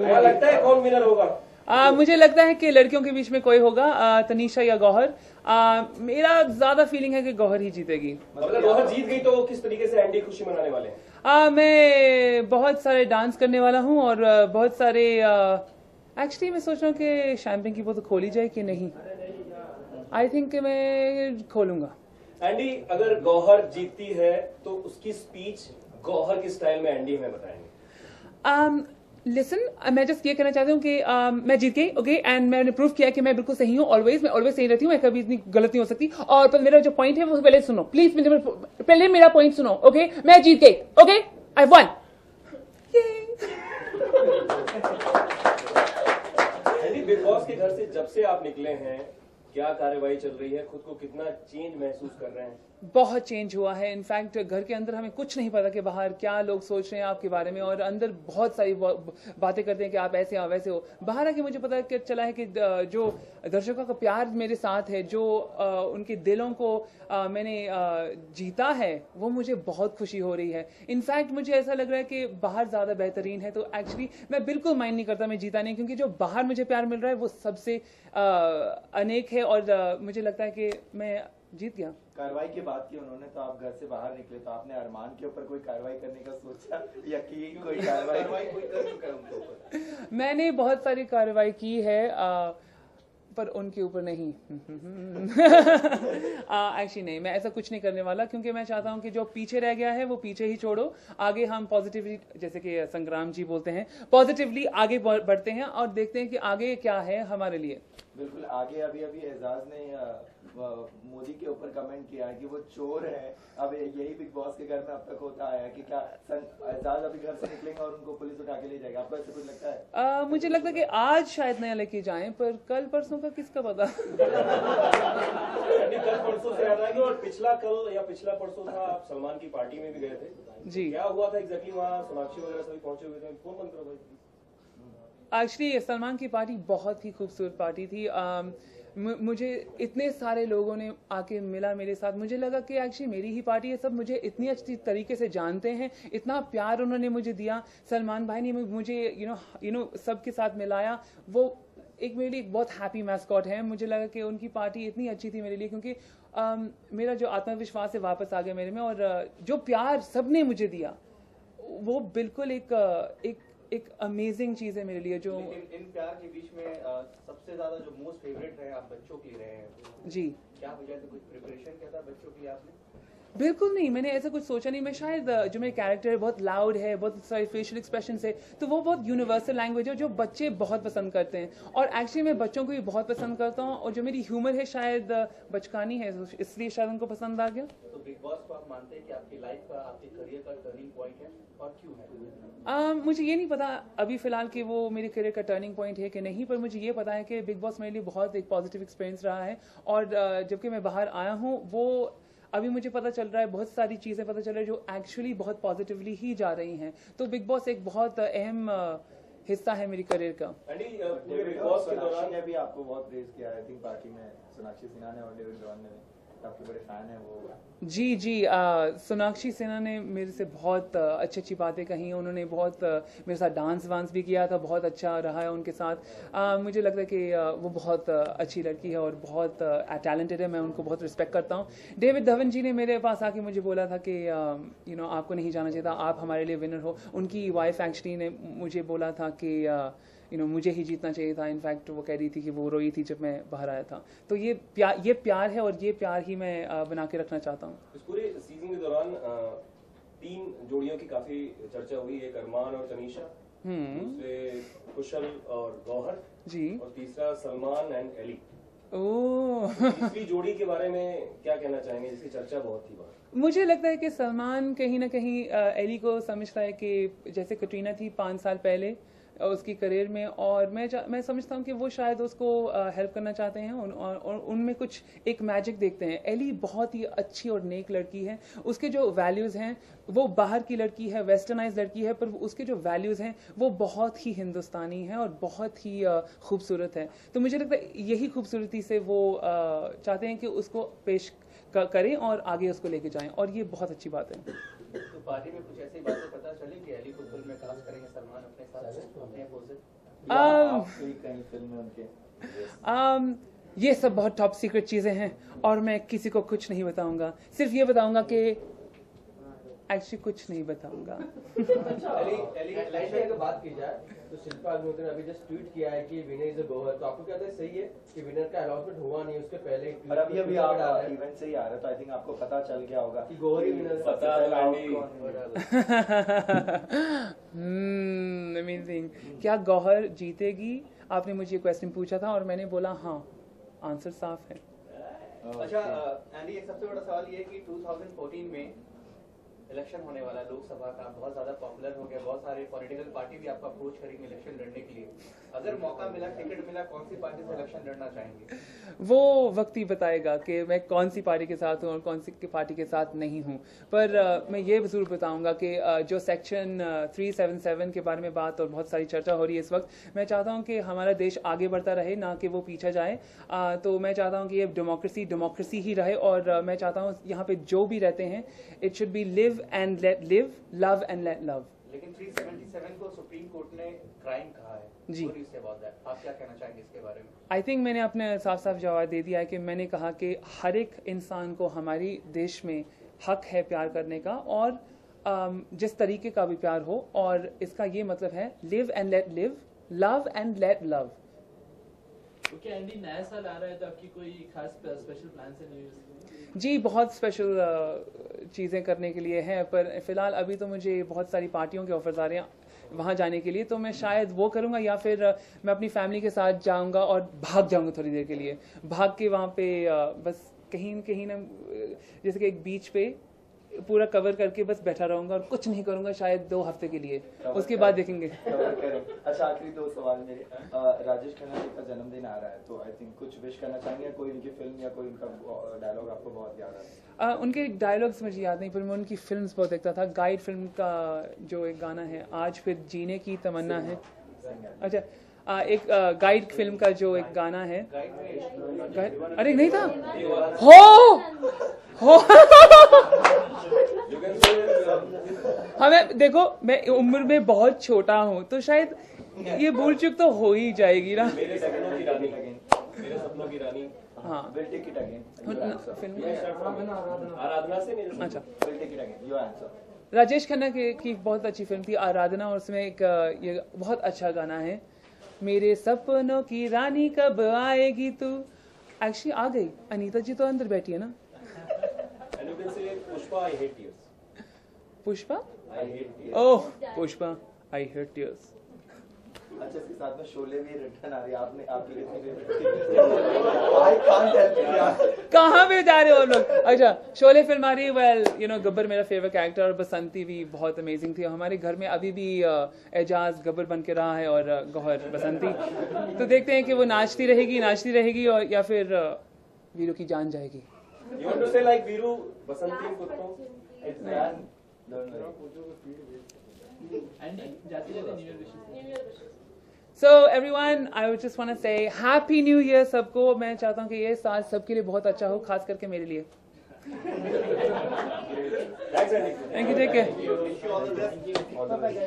क्या लगता है कौन विनर होगा? मुझे लगता है कि लड़कियों के बीच में कोई होगा, तनीषा या गौहर। मेरा ज्यादा फीलिंग है कि गौहर ही जीतेगी। अगर गौहर जीत गई तो किस तरीके से एंडी खुशी मनाने वाले हैं? मैं बहुत सारे डांस करने वाला हूँ और बहुत सारे एक्चुअली मैं सोच रहा हूँ कि शैम्पेन की बोतल खोली जाए कि नहीं। आई थिंक कि मैं खोलूंगा। एंडी, अगर गौहर जीतती है तो उसकी स्पीच गौहर के स्टाइल में एंडी हमें बताएंगे। लिसन, मैं जस्ट ये कहना चाहती हूँ कि मैं जीत गई, ओके, एंड मैंने प्रूव किया कि मैं बिल्कुल सही हूँ। मैं ऑलवेज सही रहती हूँ, मैं कभी इतनी गलत नहीं हो सकती। और पर मेरा जो पॉइंट है वो पहले सुनो प्लीज, पहले मेरा पॉइंट सुनो, ओके। मैं जीत गई, okay, I one. Andy, big boss के घर से जब से आप निकले हैं क्या कार्रवाई चल रही है? खुद को कितना चेंज महसूस कर रहे हैं? बहुत चेंज हुआ है। इनफैक्ट घर के अंदर हमें कुछ नहीं पता कि बाहर क्या लोग सोच रहे हैं आपके बारे में, और अंदर बहुत सारी बातें करते हैं कि आप ऐसे हो वैसे हो। बाहर आके मुझे पता चला है कि जो दर्शकों का प्यार मेरे साथ है, जो उनके दिलों को मैंने जीता है, वो मुझे बहुत खुशी हो रही है। इनफैक्ट मुझे ऐसा लग रहा है कि बाहर ज्यादा बेहतरीन है। तो एक्चुअली मैं बिल्कुल माइंड नहीं करता मैं जीता नहीं, क्योंकि जो बाहर मुझे प्यार मिल रहा है वो सबसे अनेक है, और मुझे लगता है कि मैं जीत गया। कार्रवाई की बात की उन्होंने, तो आप घर से बाहर निकले तो आपने अरमान के ऊपर कोई कार्रवाई करने का सोचा या की कोई कार्रवाई कोई कर चुका है उनके ऊपर? मैंने बहुत सारी कार्रवाई की है, पर उनके ऊपर नहीं। एक्चुअली नहीं, मैं ऐसा कुछ नहीं करने वाला, क्योंकि मैं चाहता हूं कि जो पीछे रह गया है वो पीछे ही छोड़ो। आगे हम पॉजिटिवली, जैसे कि संग्राम जी बोलते हैं, पॉजिटिवली आगे बढ़ते हैं और देखते हैं कि आगे क्या है हमारे लिए। बिल्कुल आगे अभी एजाज ने मोदी के ऊपर कमेंट किया है कि वो चोर है। अब यही बिग बॉस के घर में अब तक होता है कि क्या एजाज अभी घर से निकलेंगे और उनको पुलिस उठा के ले जाएगा? आपको ऐसा कुछ लगता है? मुझे लगता है कि आज शायद नया लेके जाएं, पर कल परसों का किसका पता। कल परसों से याद आएगी, और पिछला कल या पिछला परसों था आप सलमान की पार्टी में भी गए थे जी। क्या हुआ था एग्जैक्टली वहाँ? सोनाक्षी वगैरह सभी पहुंचे हुए थे, कौन बंद करा? एक्चुअली सलमान की पार्टी बहुत ही खूबसूरत पार्टी थी। मुझे इतने सारे लोगों ने आके मिला मेरे साथ। मुझे लगा कि एक्चुअली मेरी ही पार्टी है, सब मुझे इतनी अच्छी तरीके से जानते हैं, इतना प्यार उन्होंने मुझे दिया। सलमान भाई ने मुझे यू नो सबके साथ मिलाया। वो एक मेरे लिए बहुत हैप्पी मैस्कॉट है। मुझे लगा कि उनकी पार्टी इतनी अच्छी थी मेरे लिए, क्योंकि मेरा जो आत्मविश्वास है वापस आ गया मेरे में, और जो प्यार सबने मुझे दिया वो बिल्कुल एक अमेजिंग चीज है मेरे लिए। जो इन प्यार के बीच में सबसे ज्यादा जो मोस्ट फेवरेट है आप बच्चों के लिए रहे हैं जी, क्या वजह से? कुछ प्रिपरेशन किया था बच्चों के लिए आपने? बिल्कुल नहीं, मैंने ऐसा कुछ सोचा नहीं। मैं शायद जो मेरे कैरेक्टर है बहुत लाउड है, बहुत सारे फेशियल एक्सप्रेशन है, तो वो बहुत यूनिवर्सल लैंग्वेज है जो बच्चे बहुत पसंद करते हैं, और एक्चुअली मैं बच्चों को भी बहुत पसंद करता हूँ। और जो मेरी ह्यूमर है शायद बचकानी है, इसलिए शायद उनको पसंद आ गया। तो बिग बॉस को आप मानते हैं कि आपकी लाइफ का, आपके करियर का टर्निंग पॉइंट है, और क्यों है? मुझे ये नहीं पता अभी फिलहाल कि वो मेरे करियर का टर्निंग पॉइंट है कि नहीं, पर मुझे ये पता है कि बिग बॉस मेरे लिए बहुत एक पॉजिटिव एक्सपीरियंस रहा है। और जबकि मैं बाहर आया हूँ, वो अभी मुझे पता चल रहा है, बहुत सारी चीजें पता चल रही है जो एक्चुअली बहुत पॉजिटिवली ही जा रही हैं। तो बिग बॉस एक बहुत अहम हिस्सा है मेरी करियर का। बिग बॉस के दौरान ने भी आपको बहुत प्रेज किया है, आई थिंक पार्टी में सोनाक्षी सिन्हा ने और डेविड धवन ने, आपके बड़े फैन है वो। जी जी, सोनाक्षी सिन्हा ने मेरे से बहुत अच्छी अच्छी बातें कही। उन्होंने बहुत मेरे साथ डांस वांस भी किया था, बहुत अच्छा रहा है उनके साथ। मुझे लगता है कि वो बहुत अच्छी लड़की है और बहुत टैलेंटेड है, मैं उनको बहुत रिस्पेक्ट करता हूँ। डेविड धवन जी ने मेरे पास आके मुझे बोला था कि आपको नहीं जाना चाहिए था, आप हमारे लिए विनर हो। उनकी वाइफ एक्चुअली ने मुझे बोला था कि मुझे ही जीतना चाहिए था। इनफैक्ट वो कह रही थी कि वो रोई थी जब मैं बाहर आया था। तो ये प्यार है, और ये प्यार ही मैं बना के रखना चाहता हूँ। इस पूरे सीजन के दौरान 3 जोड़ियों की काफी चर्चा हुई, एक अरमान और तनीषा, दूसरे कुशल और गौहर जी, और तीसरा सलमान एंड एली। तीसरी जोड़ी के बारे में क्या कहना चाहेंगे, जिसकी चर्चा बहुत थी बाहर? मुझे लगता है कि सलमान कहीं ना कहीं एली को समझता है कि जैसे कटरीना थी 5 साल पहले उसकी करियर में, और मैं समझता हूँ कि वो शायद उसको हेल्प करना चाहते हैं, और उनमें कुछ एक मैजिक देखते हैं। एली बहुत ही अच्छी और नेक लड़की है। उसके जो वैल्यूज़ हैं, वो बाहर की लड़की है, वेस्टर्नाइज लड़की है, पर उसके जो वैल्यूज़ हैं वो बहुत ही हिंदुस्तानी हैं और बहुत ही खूबसूरत है। तो मुझे लगता है यही खूबसूरती से वो चाहते हैं कि उसको पेश करें और आगे उसको लेके जाएं, और ये बहुत अच्छी बात है। तो पार्टी में कुछ ऐसी बातें पता चली कि एली को फिल्म में कास्ट करेंगे सलमान अपने साथ अपने अपोजिट? कहीं फिल्म में उनके ये सब बहुत टॉप सीक्रेट चीजें हैं और मैं किसी को कुछ नहीं बताऊंगा, सिर्फ ये बताऊंगा कि एक्चुअली कुछ नहीं बताऊंगा। अगर बात की जाए तो शिल्पा अग्निहोत्री ने अभी जस्ट ट्वीट किया है कि विनर इज अ गोवर, तो आपको क्या लगता है सही है कि विनर का अनाउंसमेंट हुआ नहीं उसके पहले? और अभी आप इवेंट से ही आ रहे तो आई थिंक आपको पता चल गया होगा कि गोवर ही विनर पता अमेजिंग। क्या गौहर जीतेगी? आपने मुझे क्वेश्चन पूछा था और मैंने बोला हाँ, आंसर साफ है। अच्छा एंडी, एक सबसे बड़ा सवाल ये है कि 2014 में इलेक्शन होने वाला लोकसभा का, बहुत ज्यादा पॉपुलर हो गया, बहुत सारे पॉलिटिकल पार्टी भी आपको अप्रोच करेंगे इलेक्शन लड़ने के लिए। अगर मौका मिला, टिकट मिला, कौन सी पार्टी से इलेक्शन लड़ना चाहेंगे? वो वक्त ही बताएगा कि मैं कौन सी पार्टी के साथ हूँ और कौन सी पार्टी के साथ नहीं हूँ। पर मैं ये जरूर बताऊंगा कि जो सेक्शन 377 के बारे में बात और बहुत सारी चर्चा हो रही है इस वक्त, मैं चाहता हूँ कि हमारा देश आगे बढ़ता रहे, ना कि वो पीछे जाए। तो मैं चाहता हूँ कि ये डेमोक्रेसी ही रहे और मैं चाहता हूँ यहाँ पे जो भी रहते हैं, it should be live and let live, love and let love. लेकिन 377 को सुप्रीम कोर्ट ने क्राइम कहा है जी। आप क्या कहना चाहेंगे इसके बारे में? आई थिंक मैंने अपने साफ जवाब दे दिया है कि मैंने कहा कि हर एक इंसान को हमारी देश में हक है प्यार करने का, और जिस तरीके का भी प्यार हो, और इसका ये मतलब है live and let live, love and let love. Okay Andy, नया साल आ रहा है तो आपकी कोई खास स्पेशल प्लान है न्यू ईयर? जी, बहुत स्पेशल चीज़ें करने के लिए हैं, पर फिलहाल अभी तो मुझे बहुत सारी पार्टियों के ऑफर्स आ रहे हैं वहाँ जाने के लिए, तो मैं शायद वो करूँगा, या फिर मैं अपनी फैमिली के साथ जाऊँगा और भाग जाऊँगा थोड़ी देर के लिए, भाग के वहाँ पे बस कहीं ना, जैसे कि एक बीच पे पूरा कवर करके बस बैठा रहूंगा और कुछ नहीं करूंगा शायद 2 हफ्ते के लिए, उसके बाद देखेंगे। अच्छा, आखिरी 2 सवाल मेरे। राजेश खन्ना जी का जन्मदिन आ रहा है, तो आई थिंक कुछ विश करना चाहेंगे? कोई उनकी फिल्म या कोई उनका डायलॉग आपको बहुत याद आता है? उनके डायलॉग्स मुझे याद नहीं, पर मैं उनकी फिल्म्स बहुत देखता था। गाइड फिल्म का जो एक गाना है, आज फिर जीने की तमन्ना है। अच्छा, एक गाइड फिल्म का जो एक गाना है, अरे नहीं था, हो हमें देखो, मैं उम्र में बहुत छोटा हूँ, तो शायद ये भूल चुक तो हो ही जाएगी ना। मेरे सपनों की रानी, मेरे सपनों की रानी। हाँ, फिल्म आराधना से मेरे। अच्छा, योर आंसर। राजेश खन्ना की बहुत अच्छी फिल्म थी आराधना, और उसमें एक ये बहुत अच्छा गाना है, मेरे सपनों की रानी कब आएगी तू। एक्चुअली आ गई, अनीता जी तो अंदर बैठी है ना। Pushpa, I hate tears. Pushpa, I hate tears. Oh Pushpa, I hate tears. अच्छा, इसके साथ में शोले भी रिटर्न आ रही है, आपने आपकी I can't help it यार। कहाँ पे जा रहे हो लोग? अच्छा, शोले फिल्म आ रही है। वेल यू नो, गब्बर मेरा फेवरेट कैरेक्टर, और बसंती भी बहुत अमेजिंग थी। हमारे घर में अभी भी एजाज गब्बर बन के रहा है और गौहर बसंती, तो देखते हैं कि वो नाचती रहेगी और या फिर वीरू की जान जाएगी। You want to say like Viru, Basanti and Kutto? It's done. Don't worry. Andy, जाते जाते new year wishes. So everyone, I would just want to say Happy New Year सबको। मैं चाहता हूँ कि ये साल सबके लिए बहुत अच्छा हो, खास करके मेरे लिए। Thanks, Andy. Thank you, take care. Wish you all the best. All the best.